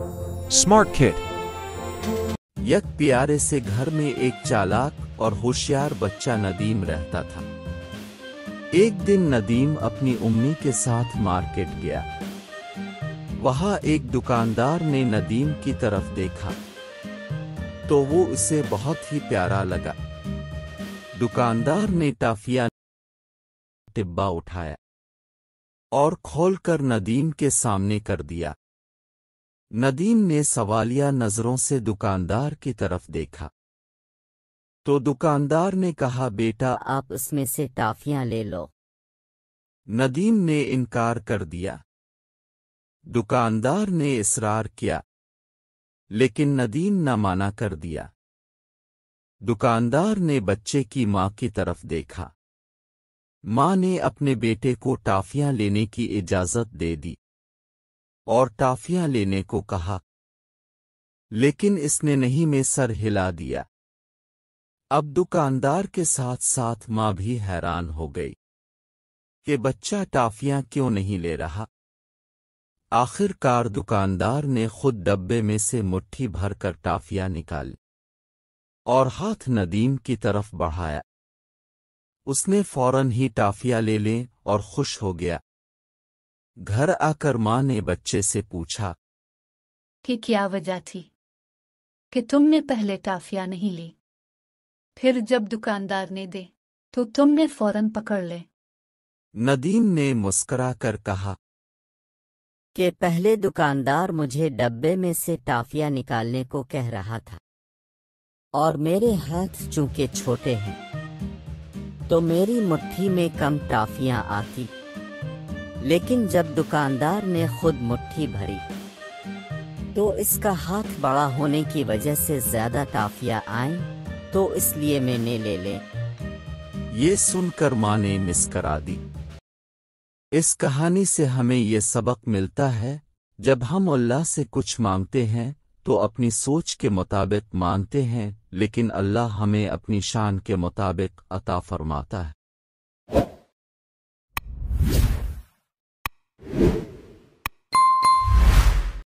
Smart Kid. یک پیارے سے گھر میں ایک چالاک اور ہوشیار بچہ ندیم رہتا تھا۔ ایک دن ندیم اپنی امی کے ساتھ مارکیٹ گیا۔ وہاں ایک دکاندار نے ندیم کی طرف دیکھا تو وہ اسے بہت ہی پیارا لگا۔ دکاندار نے ٹافیاں ڈبہ اٹھایا اور کھول کر ندیم کے سامنے کر دیا۔ ندیم نے سوالیہ نظروں سے دکاندار کی طرف دیکھا تو دکاندار نے کہا، بیٹا آپ اس میں سے ٹافیاں لے لو۔ ندیم نے انکار کر دیا۔ دکاندار نے اصرار کیا لیکن ندیم نہ مانا کر دیا۔ دکاندار نے بچے کی ماں کی طرف دیکھا۔ ماں نے اپنے بیٹے کو ٹافیاں لینے کی اجازت دے دی اور ٹافیاں لینے کو کہا، لیکن اس نے نہیں میں سر ہلا دیا۔ اب دکاندار کے ساتھ ساتھ ماں بھی حیران ہو گئی کہ بچہ ٹافیاں کیوں نہیں لے رہا۔ آخر کار دکاندار نے خود ڈبے میں سے مٹھی بھر کر ٹافیاں نکالی اور ہاتھ ندیم کی طرف بڑھایا۔ اس نے فوراً ہی ٹافیاں لے لیں اور خوش ہو گیا۔ گھر آ کر ماں نے بچے سے پوچھا کہ کیا وجہ تھی کہ تم نے پہلے ٹافیاں نہیں لی، پھر جب دکاندار نے دے تو تم نے فوراً پکڑ لے۔ ندیم نے مسکرا کر کہا کہ پہلے دکاندار مجھے ڈبے میں سے ٹافیاں نکالنے کو کہہ رہا تھا اور میرے ہاتھ چونکہ چھوٹے ہیں تو میری مٹھی میں کم ٹافیاں آتی، لیکن جب دکاندار نے خود مٹھی بھری تو اس کا ہاتھ بڑا ہونے کی وجہ سے زیادہ ٹافیاں آئیں، تو اس لیے میں نے لے لیں۔ یہ سن کر ماں نے مسکرا دی۔ اس کہانی سے ہمیں یہ سبق ملتا ہے، جب ہم اللہ سے کچھ مانگتے ہیں تو اپنی سوچ کے مطابق مانگتے ہیں، لیکن اللہ ہمیں اپنی شان کے مطابق عطا فرماتا ہے۔